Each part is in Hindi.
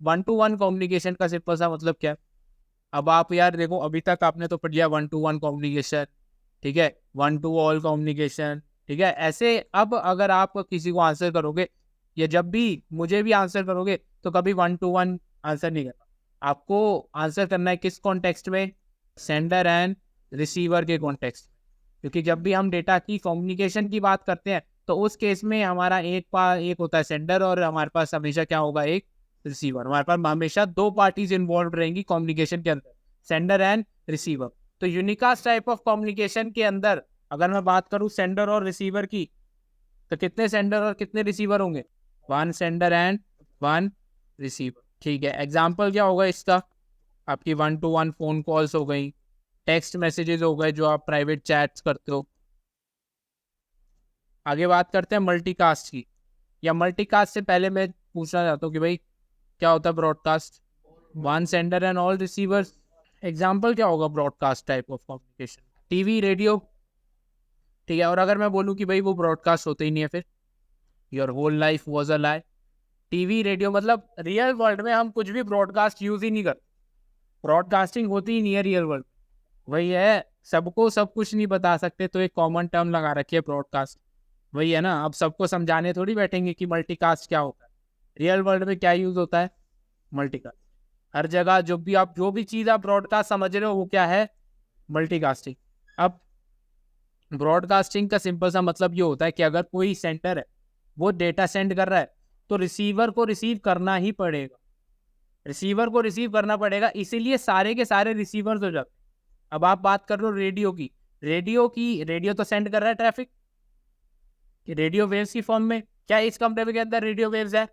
वन टू वन कम्युनिकेशन का सिंपल सा मतलब क्या है? अब आप यार देखो, अभी तक आपने तो पढ़ लिया वन टू वन कम्युनिकेशन, ठीक है, वन टू ऑल कम्युनिकेशन, ठीक है। ऐसे अब अगर आप किसी को आंसर करोगे या जब भी मुझे भी आंसर करोगे तो कभी वन टू वन आंसर नहीं करना। आपको आंसर करना है किस कॉन्टेक्स्ट में? सेंडर एंड रिसीवर के कॉन्टेक्स्ट। क्योंकि जब भी हम डेटा की कम्युनिकेशन की बात करते हैं तो उस केस में हमारा एक होता है सेंडर और हमारे पास हमेशा क्या होगा? एक रिसीवर। हमारे पास हमेशा दो पार्टीज इन्वॉल्व रहेंगी कम्युनिकेशन के अंदर, सेंडर एंड रिसीवर। तो यूनिकास्ट टाइप ऑफ कम्युनिकेशन के अंदर अगर मैं बात करूं सेंडर और रिसीवर की, तो कितने सेंडर और कितने रिसीवर होंगे? One sender and one receiver, ठीक है। एग्जाम्पल क्या होगा इसका? आपकी one two one phone calls हो गई, टेक्स्ट मैसेजेस हो गए जो आप प्राइवेट चैट्स करते हो। आगे बात करते हैं मल्टीकास्ट की। या मल्टीकास्ट से पहले मैं पूछना चाहता हूँ कि भाई क्या होता है broadcast? One sender and all receivers. Example क्या होगा broadcast type of communication? TV, radio, ठीक है। और अगर मैं बोलूँ कि भाई वो ब्रॉडकास्ट होते ही नहीं है, फिर your whole life was a lie. TV, radio मतलब रियल वर्ल्ड में हम कुछ भी ब्रॉडकास्ट यूज ही नहीं करते, ब्रॉडकास्टिंग होती ही नहीं है रियल वर्ल्ड। वही है, सबको सब कुछ नहीं बता सकते तो एक कॉमन टर्म लगा रखी है ब्रॉडकास्ट। वही है ना, अब सबको समझाने थोड़ी बैठेंगे कि मल्टीकास्ट क्या होता है, रियल वर्ल्ड में क्या यूज होता है? मल्टीकास्ट। हर जगह जो भी चीज आप ब्रॉडकास्ट समझ रहे हो वो क्या है? मल्टीकास्टिंग। अब ब्रॉडकास्टिंग का सिंपल सा मतलब ये होता है कि अगर कोई सेंटर है वो डेटा सेंड कर रहा है तो रिसीवर को रिसीव करना ही पड़ेगा, रिसीवर को रिसीव करना पड़ेगा, इसीलिए सारे के सारे रिसीवर्स हो जाते हैं। अब आप बात कर रहे हो रेडियो की, रेडियो तो सेंड कर रहा है ट्रैफिक कि रेडियो वेव्स की फॉर्म में। क्या इस कमरे के अंदर रेडियो वेव्स है?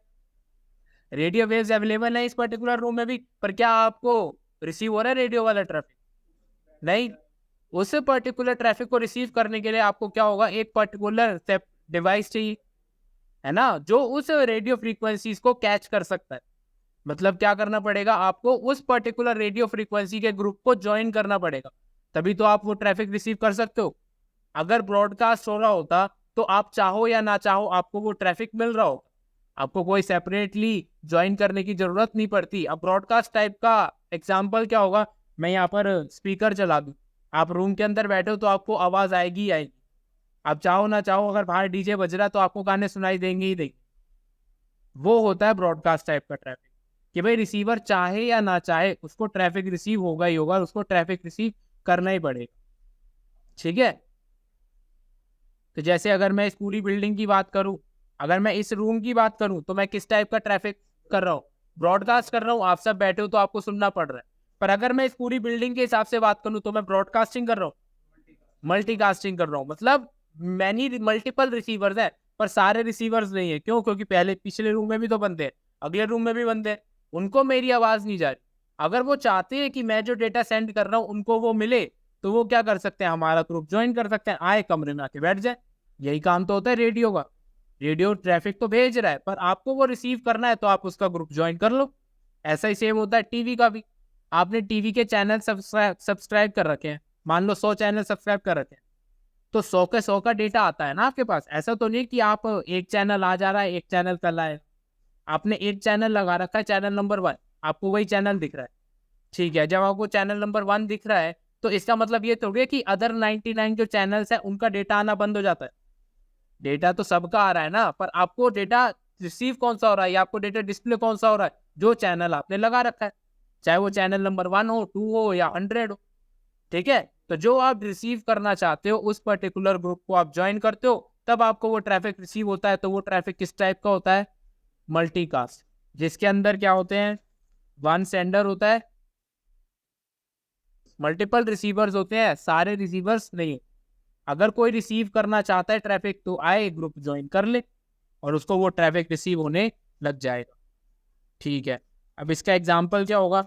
रेडियो वेव्स अवेलेबल है इस पर्टिकुलर रूम में भी, पर क्या आपको रिसीव हो रहा है रेडियो वाला ट्रैफिक? नहीं। उस पर्टिकुलर ट्रैफिक को रिसीव करने के लिए आपको क्या होगा? एक पर्टिकुलर डिवाइस चाहिए, है ना, जो उस रेडियो फ्रीक्वेंसीज को कैच कर सकता है। मतलब क्या करना पड़ेगा आपको? उस पर्टिकुलर रेडियो फ्रीक्वेंसी के ग्रुप को ज्वाइन करना पड़ेगा, तभी तो आप वो ट्रैफिक रिसीव कर सकते हो। अगर ब्रॉडकास्ट हो रहा होता तो आप चाहो या ना चाहो आपको वो ट्रैफिक मिल रहा हो, आपको कोई सेपरेटली ज्वाइन करने की जरूरत नहीं पड़ती। अब ब्रॉडकास्ट टाइप का एग्जांपल क्या होगा? मैं यहाँ पर स्पीकर चला दूं, आप रूम के अंदर बैठे हो तो आपको आवाज आएगी ही आएगी। आप चाहो ना चाहो अगर बाहर डीजे बज रहा है तो आपको गाने सुनाई देंगे ही देंगे। वो होता है ब्रॉडकास्ट टाइप का ट्रैफिक, कि भाई रिसीवर चाहे या ना चाहे उसको ट्रैफिक रिसीव होगा ही होगा, उसको ट्रैफिक रिसीव करना ही पड़ेगा, ठीक है। तो जैसे अगर मैं इस पूरी बिल्डिंग की बात करूं, अगर मैं इस रूम की बात करूं तो मैं किस टाइप का ट्रैफिक कर रहा हूँ? ब्रॉडकास्ट कर रहा हूँ, आप सब बैठे हो तो आपको सुनना पड़ रहा है। पर अगर मैं इस पूरी बिल्डिंग के हिसाब से बात करूं तो मैं ब्रॉडकास्टिंग कर रहा हूँ, मल्टीकास्टिंग कर रहा हूँ। मतलब मैनी मल्टीपल रिसीवर्स है पर सारे रिसीवर्स नहीं है। क्यों? क्योंकि पहले पिछले रूम में भी तो बंदे हैं, अगले रूम में भी बंदे हैं, उनको मेरी आवाज नहीं जा रही। अगर वो चाहते हैं कि मैं जो डेटा सेंड कर रहा हूँ उनको वो मिले तो वो क्या कर सकते हैं? हमारा ग्रुप ज्वाइन कर सकते हैं, आए कमरे में आके बैठ जाए। यही काम तो होता है रेडियो का। रेडियो ट्रैफिक तो भेज रहा है पर आपको वो रिसीव करना है तो आप उसका ग्रुप ज्वाइन कर लो। ऐसा ही सेम होता है टीवी का भी। आपने टीवी के चैनल सब्सक्राइब कर रखे हैं, मान लो 100 चैनल सब्सक्राइब कर रखे हैं, तो 100 के 100 का डेटा आता है ना आपके पास। ऐसा तो नहीं कि आप एक चैनल आ जा रहा है एक चैनल कल आए। आपने एक चैनल लगा रखा है, चैनल नंबर 1, आपको वही चैनल दिख रहा है, ठीक है। जब आपको चैनल नंबर 1 दिख रहा है तो इसका मतलब ये थोड़ी है कि अदर 99 जो चैनल्स है उनका डेटा आना बंद हो जाता है। डेटा तो सबका आ रहा है ना, पर आपको डेटा रिसीव कौन सा हो रहा है या आपको डेटा डिस्प्ले कौन सा हो रहा है? जो चैनल आपने लगा रखा है, चाहे वो चैनल नंबर 1 हो, 2 हो या 100 हो, ठीक है। तो जो आप रिसीव करना चाहते हो उस पर्टिकुलर ग्रुप को आप ज्वाइन करते हो, तब आपको वो ट्रैफिक रिसीव होता है। तो वो ट्रैफिक किस टाइप का होता है? मल्टीकास्ट, जिसके अंदर क्या होते हैं? वन सेंडर होता है, मल्टीपल रिसीवर्स होते हैं, सारे रिसीवर्स नहीं। अगर कोई रिसीव करना चाहता है ट्रैफिक तो आए ग्रुप ज्वाइन कर ले और उसको वो ट्रैफिक रिसीव होने लग जाएगा, ठीक है। अब इसका एग्जाम्पल क्या होगा?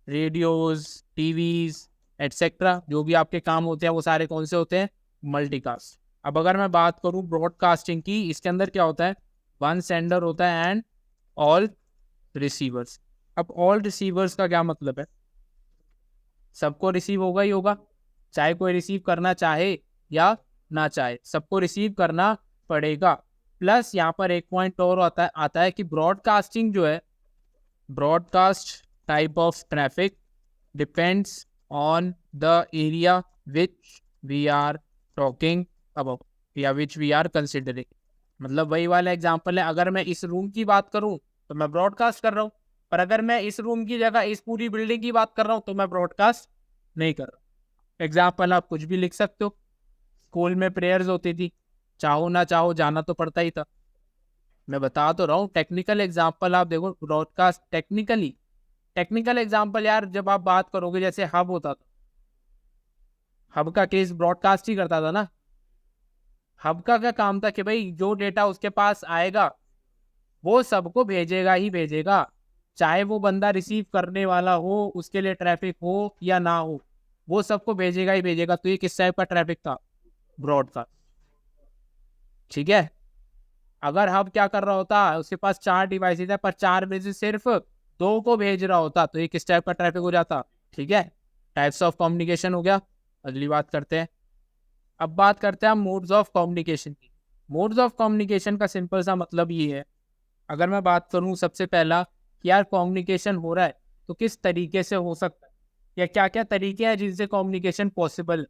रेडियोज, टीवीज एटसेट्रा, जो भी आपके काम होते हैं वो सारे कौन से होते हैं? मल्टीकास्ट। अब अगर मैं बात करूं ब्रॉडकास्टिंग की, इसके अंदर क्या होता है? वन सेंडर होता है एंड ऑल रिसीवर्स। अब ऑल रिसीवर्स का क्या मतलब है? सबको रिसीव होगा ही होगा, चाहे कोई रिसीव करना चाहे या ना चाहे, सबको रिसीव करना पड़ेगा। प्लस यहाँ पर एक पॉइंट और आता है कि ब्रॉडकास्टिंग जो है, broadcast type of traffic depends on the area which we are talking about या विच वी आर कंसिडरिंग। मतलब वही वाला एग्जांपल है, अगर मैं इस रूम की बात करूं तो मैं ब्रॉडकास्ट कर रहा हूं, पर अगर मैं इस रूम की जगह इस पूरी बिल्डिंग की बात कर रहा हूं तो मैं ब्रॉडकास्ट नहीं कर रहा। एग्जाम्पल आप कुछ भी लिख सकते हो। स्कूल में प्रेयर्स होती थी, चाहो ना चाहो जाना तो पड़ता ही था। मैं बता तो रहा हूँ, टेक्निकल एग्जाम्पल आप देखो, ब्रॉडकास्ट टेक्निकल एग्जाम्पल यार, जब आप बात करोगे जैसे हब होता था, हब का केस ब्रॉडकास्ट ही करता था ना। हब का क्या काम था कि भाई जो डेटा उसके पास आएगा वो सबको भेजेगा ही भेजेगा, चाहे वो बंदा रिसीव करने वाला हो, उसके लिए ट्रैफिक हो या ना हो, वो सबको भेजेगा ही भेजेगा। तो ये किस टाइप का ट्रैफिक था? ब्रॉडकास्ट। ठीक है। अगर हब क्या कर रहा होता, उसके पास 4 डिवाइसेज है पर 4 में से सिर्फ 2 को भेज रहा होता, तो ये किस टाइप का ट्रैफिक हो जाता? ठीक है, टाइप्स ऑफ कम्युनिकेशन हो गया। अगली बात करते हैं। अब बात करते हैं हम मोड्स ऑफ कम्युनिकेशन की। मोड्स ऑफ कम्युनिकेशन का सिंपल सा मतलब ये है, अगर मैं बात करूं सबसे पहला कि यार कम्युनिकेशन हो रहा है तो किस तरीके से हो सकता है, या क्या क्या तरीके हैं जिनसे कम्युनिकेशन पॉसिबल।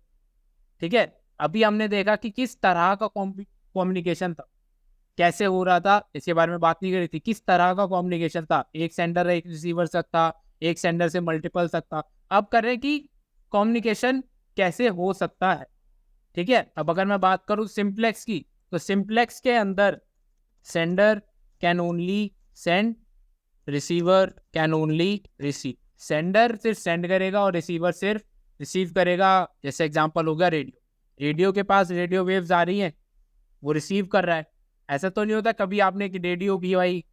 ठीक है, अभी हमने देखा कि किस तरह का कम्युनिकेशन था, कैसे हो रहा था, इसके बारे में बात नहीं करी थी। किस तरह का कम्युनिकेशन था, एक सेंडर एक रिसीवर तक था, एक सेंडर से मल्टीपल तक था। अब कर रहे हैं कि कम्युनिकेशन कैसे हो सकता है। ठीक है, अब अगर मैं बात करूं सिंप्लेक्स की, तो सिंप्लेक्स के अंदर sender can only send, receiver can only receive. Sender सिर्फ सेंड करेगा और रिसीवर सिर्फ रिसीव करेगा। जैसे एग्जांपल हो गया रेडियो, रेडियो के पास रेडियो वेव्स आ रही हैं, वो रिसीव कर रहा है। ऐसा तो नहीं होता कभी आपने कि रेडियो भी भाई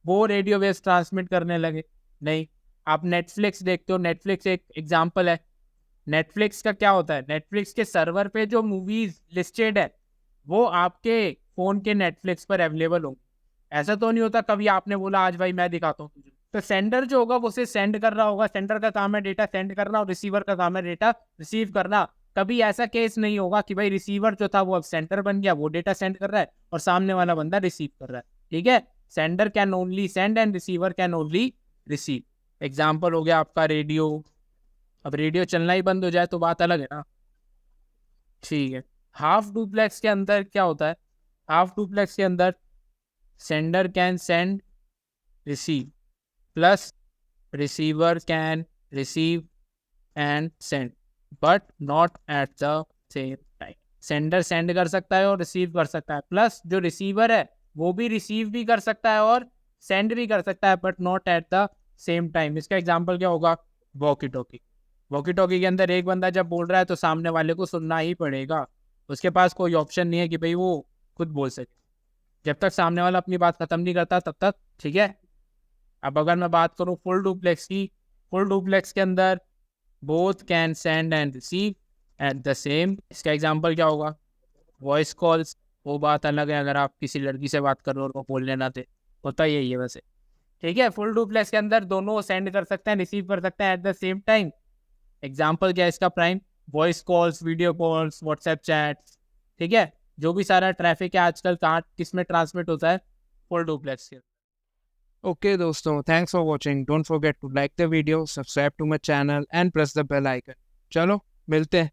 वो रेडियो वेव्स ट्रांसमिट करने लगे, नहीं। आप नेटफ्लिक्स देखते हो, नेटफ्लिक्स एक एग्जांपल है। नेटफ्लिक्स का क्या होता है, नेटफ्लिक्स के सर्वर पे जो मूवीज लिस्टेड है वो आपके फोन के नेटफ्लिक्स पर अवेलेबल होंगे। ऐसा तो नहीं होता कभी आपने बोला आज भाई मैं दिखाता हूँ तुझे। तो सेंडर जो होगा वो उसे सेंड कर रहा होगा, सेंडर का काम है डेटा सेंड करना और रिसीवर का काम है डेटा रिसीव करना। कभी ऐसा केस नहीं होगा कि भाई रिसीवर जो था वो अब सेंटर बन गया, वो डेटा सेंड कर रहा है और सामने वाला बंदा रिसीव कर रहा है। ठीक है, sender can only send and receiver can only receive. Example हो गया आपका रेडियो। अब रेडियो चलना ही बंद हो जाए तो बात अलग है ना। ठीक है, हाफ डुप्लेक्स के अंदर क्या होता है, हाफ डुप्लेक्स के अंदर sender can send receive plus receiver can receive and send but not at the same time. Sender send कर सकता है और रिसीव कर सकता है, प्लस जो रिसीवर है वो भी रिसीव भी कर सकता है और सेंड भी कर सकता है, but not at the same time. इसका एग्जांपल क्या होगा? Walkie talkie. वॉकी टॉकी के अंदर एक बंदा जब बोल रहा है तो सामने वाले को सुनना ही पड़ेगा, उसके पास कोई ऑप्शन नहीं है कि भाई वो खुद बोल सके। जब तक सामने वाला अपनी बात खत्म नहीं करता तब तक। ठीक है, अब अगर मैं बात करूँ फुल डुप्लेक्स की, फुल डुप्लेक्स के अंदर both can send and receive at the same. इसका एग्जांपल क्या होगा? Voice calls. वो बात अलग है अगर आप किसी लड़की से बात कर रहे हो और वो बोलने ना थे, होता यही है वैसे। ठीक है, फुल डुप्लेक्स के अंदर दोनों सेंड कर सकते हैं, रिसीव कर सकते हैं at the same time. Example क्या है इसका? Prime voice calls, video calls, WhatsApp chats. ठीक है, जो भी सारा ट्रैफिक है आजकल कहाँ किस में ट्रांसमिट होता है? फुल डुप्लेक्स के। ओके दोस्तों, thanks for watching. Don't forget to like the video, subscribe to my channel and press the bell icon. चलो मिलते हैं।